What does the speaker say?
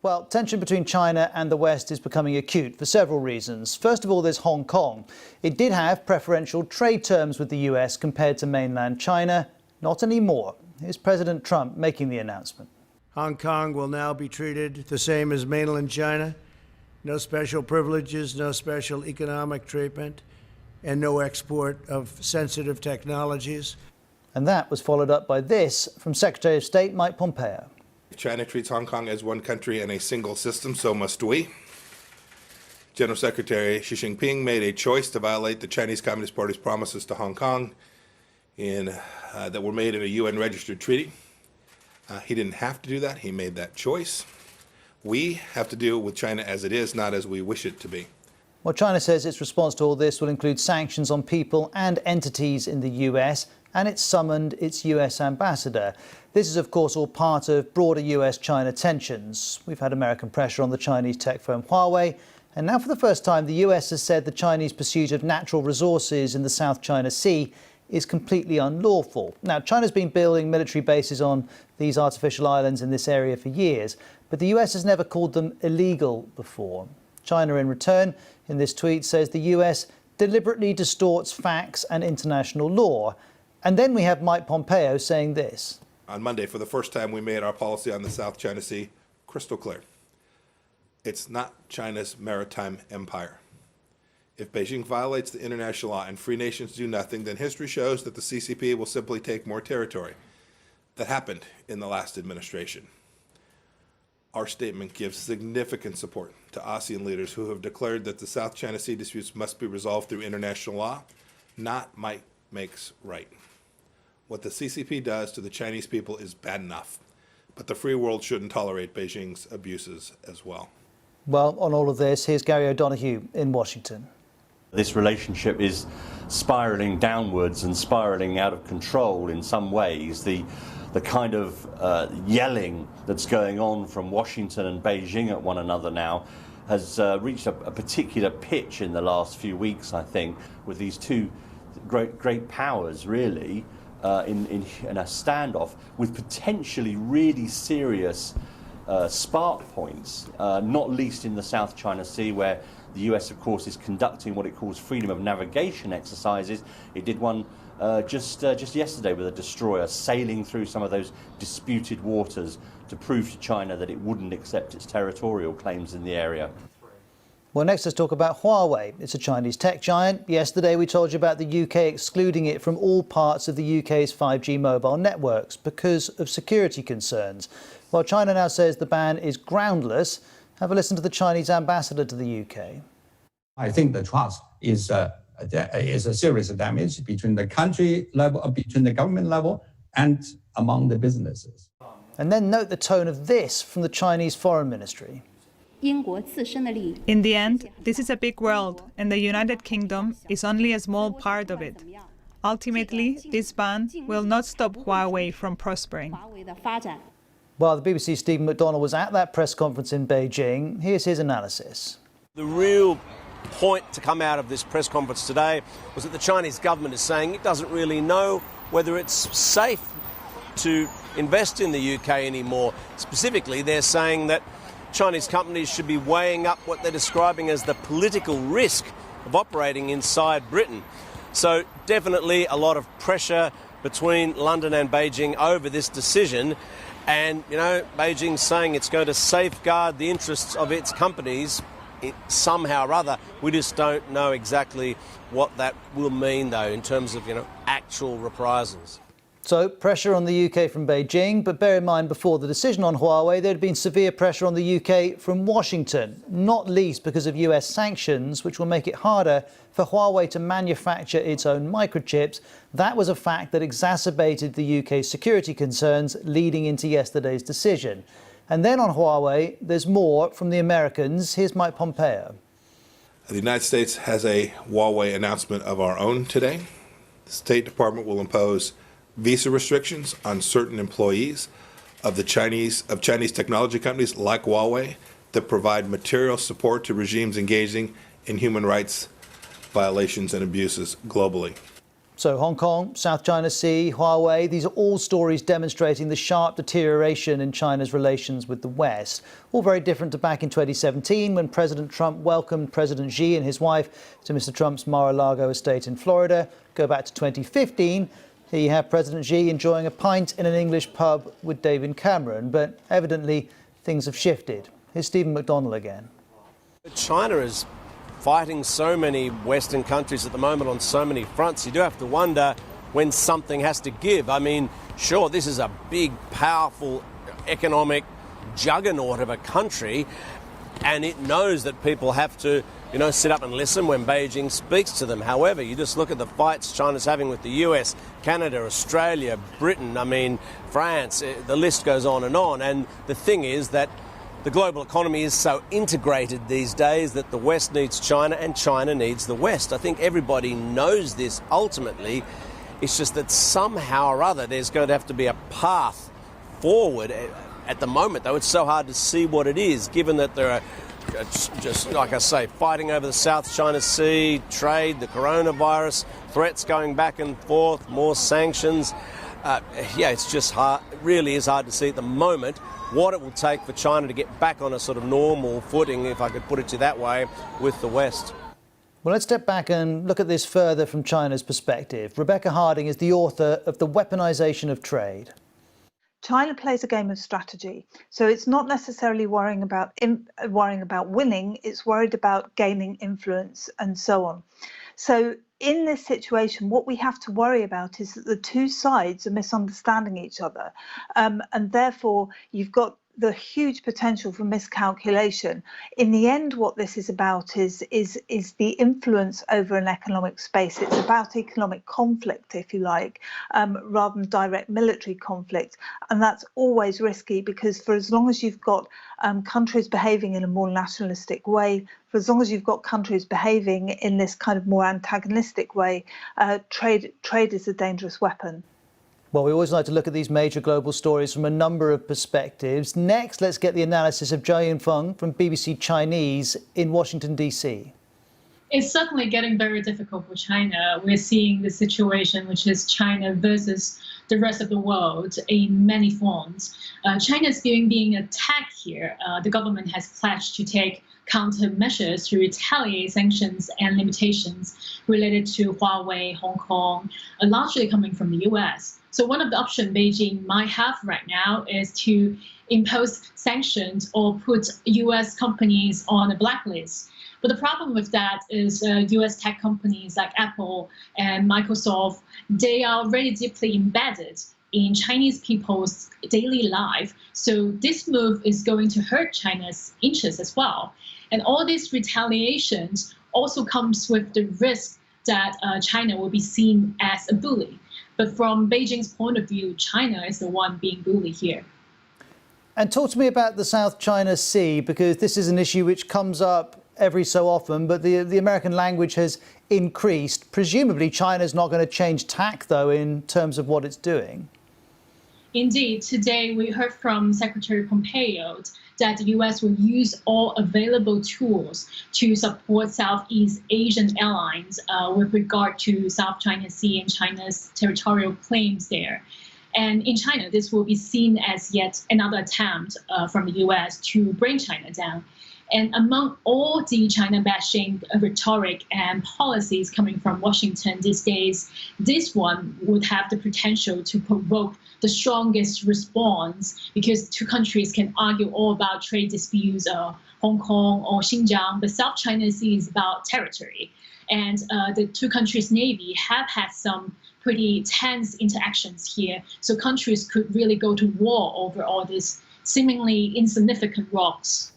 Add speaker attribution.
Speaker 1: Well, tension between China and the West is becoming acute for several reasons. First of all, there's Hong Kong. It did have preferential trade terms with the US compared to mainland China. Not anymore. Here's President Trump making the announcement.
Speaker 2: Hong Kong will now be treated the same as mainland China. No special privileges, no special economic treatment, and no export of sensitive technologies.
Speaker 1: And that was followed up by this from Secretary of State Mike Pompeo.
Speaker 3: If China treats Hong Kong as one country and a single system, so must we. General Secretary Xi Jinping made a choice to violate the Chinese Communist Party's promises to Hong Kong that were made in a UN-registered treaty. He didn't have to do that. He made that choice. We have to deal with China as it is, not as we wish it to be.
Speaker 1: Well, China says its response to all this will include sanctions on people and entities in the US, and it's summoned its US ambassador. This is, of course, all part of broader US-China tensions. We've had American pressure on the Chinese tech firm Huawei, and now for the first time, the US has said the Chinese pursuit of natural resources in the South China Sea is completely unlawful. Now, China's been building military bases on these artificial islands in this area for years, but the US has never called them illegal before. China, in return, in this tweet, says the US deliberately distorts facts and international law. And then we have Mike Pompeo saying this.
Speaker 3: On Monday, for the first time, we made our policy on the South China Sea crystal clear. It's not China's maritime empire. If Beijing violates the international law and free nations do nothing, then history shows that the CCP will simply take more territory. That happened in the last administration. Our statement gives significant support to ASEAN leaders who have declared that the South China Sea disputes must be resolved through international law, not might makes right. What the CCP does to the Chinese people is bad enough, but the free world shouldn't tolerate Beijing's abuses as well.
Speaker 1: Well, on all of this, here's Gary O'Donoghue in Washington.
Speaker 4: This relationship is spiralling downwards and spiralling out of control in some ways. The kind of yelling that's going on from Washington and Beijing at one another now has reached a particular pitch in the last few weeks, I think, with these two great powers really in a standoff with potentially really serious spark points, not least in the South China Sea, where the US, of course, is conducting what it calls freedom of navigation exercises. It did one just yesterday with a destroyer sailing through some of those disputed waters to prove to China that it wouldn't accept its territorial claims in the area.
Speaker 1: Well, next let's talk about Huawei. It's a Chinese tech giant. Yesterday we told you about the UK excluding it from all parts of the UK's 5G mobile networks because of security concerns. Well, China now says the ban is groundless. Have a listen to the Chinese ambassador to the UK.
Speaker 5: I think the trust is a serious damage between the country level, between the government level and among the businesses.
Speaker 1: And then note the tone of this from the Chinese Foreign Ministry.
Speaker 6: In the end, this is a big world, and the United Kingdom is only a small part of it. Ultimately, this ban will not stop Huawei from prospering.
Speaker 1: Well, the BBC's Stephen McDonnell was at that press conference in Beijing. Here's his analysis.
Speaker 7: The real point to come out of this press conference today was that the Chinese government is saying it doesn't really know whether it's safe to invest in the UK anymore. Specifically, they're saying that Chinese companies should be weighing up what they're describing as the political risk of operating inside Britain. So definitely a lot of pressure between London and Beijing over this decision. And, you know, Beijing's saying it's going to safeguard the interests of its companies somehow or other. We just don't know exactly what that will mean, though, in terms of, actual reprisals.
Speaker 1: So, pressure on the UK from Beijing, but bear in mind before the decision on Huawei, there had been severe pressure on the UK from Washington, not least because of US sanctions, which will make it harder for Huawei to manufacture its own microchips. That was a fact that exacerbated the UK's security concerns leading into yesterday's decision. And then on Huawei, there's more from the Americans. Here's Mike Pompeo.
Speaker 3: The United States has a Huawei announcement of our own today. The State Department will impose visa restrictions on certain employees of Chinese technology companies like Huawei that provide material support to regimes engaging in human rights violations and abuses globally.
Speaker 1: So Hong Kong, South China Sea, Huawei, these are all stories demonstrating the sharp deterioration in China's relations with the West. All very different to back in 2017 when President Trump welcomed President Xi and his wife to Mr. Trump's Mar-a-Lago estate in Florida. Go back to 2015. Here you have President Xi enjoying a pint in an English pub with David Cameron. But evidently things have shifted. Here's Stephen McDonnell again.
Speaker 7: China is fighting so many Western countries at the moment on so many fronts. You do have to wonder when something has to give. I mean, sure, this is a big, powerful economic juggernaut of a country, and it knows that people have to, sit up and listen when Beijing speaks to them. However, you just look at the fights China's having with the US, Canada, Australia, Britain, France, the list goes on. And the thing is that the global economy is so integrated these days that the West needs China and China needs the West. I think everybody knows this ultimately. It's just that somehow or other there's going to have to be a path forward. At the moment, though, it's so hard to see what it is, given that there are, just like I say, fighting over the South China Sea, trade, the coronavirus, threats going back and forth, more sanctions. It's just hard. It really is hard to see at the moment what it will take for China to get back on a sort of normal footing, if I could put it to that way, with the West.
Speaker 1: Well, let's step back and look at this further from China's perspective. Rebecca Harding is the author of The Weaponization of Trade.
Speaker 8: China plays a game of strategy, so it's not necessarily worrying about winning, it's worried about gaining influence and so on. So in this situation, what we have to worry about is that the two sides are misunderstanding each other, and therefore you've got the huge potential for miscalculation. In the end, what this is about is the influence over an economic space. It's about economic conflict, if you like, rather than direct military conflict. And that's always risky because for as long as you've got countries behaving in a more nationalistic way, for as long as you've got countries behaving in this kind of more antagonistic way, trade is a dangerous weapon.
Speaker 1: Well, we always like to look at these major global stories from a number of perspectives. Next, let's get the analysis of Jiayun Feng from BBC Chinese in Washington, D.C.
Speaker 9: It's certainly getting very difficult for China. We're seeing the situation, which is China versus the rest of the world in many forms. China is being attacked here. The government has pledged to take countermeasures to retaliate sanctions and limitations related to Huawei, Hong Kong, largely coming from the US. So one of the options Beijing might have right now is to impose sanctions or put US companies on a blacklist. But the problem with that is US tech companies like Apple and Microsoft, they are already deeply embedded in Chinese people's daily life. So this move is going to hurt China's interests as well. And all these retaliations also comes with the risk that China will be seen as a bully. But from Beijing's point of view, China is the one being bullied here.
Speaker 1: And talk to me about the South China Sea, because this is an issue which comes up every so often, but the American language has increased. Presumably China's not going to change tack, though, in terms of what it's doing.
Speaker 9: Indeed, today we heard from Secretary Pompeo that the U.S. will use all available tools to support Southeast Asian allies with regard to South China Sea and China's territorial claims there. And in China, this will be seen as yet another attempt from the U.S. to bring China down. And among all the China-bashing rhetoric and policies coming from Washington these days, this one would have the potential to provoke the strongest response, because two countries can argue all about trade disputes, Hong Kong or Xinjiang, but South China Sea is about territory. And the two countries' navy have had some pretty tense interactions here. So countries could really go to war over all these seemingly insignificant rocks.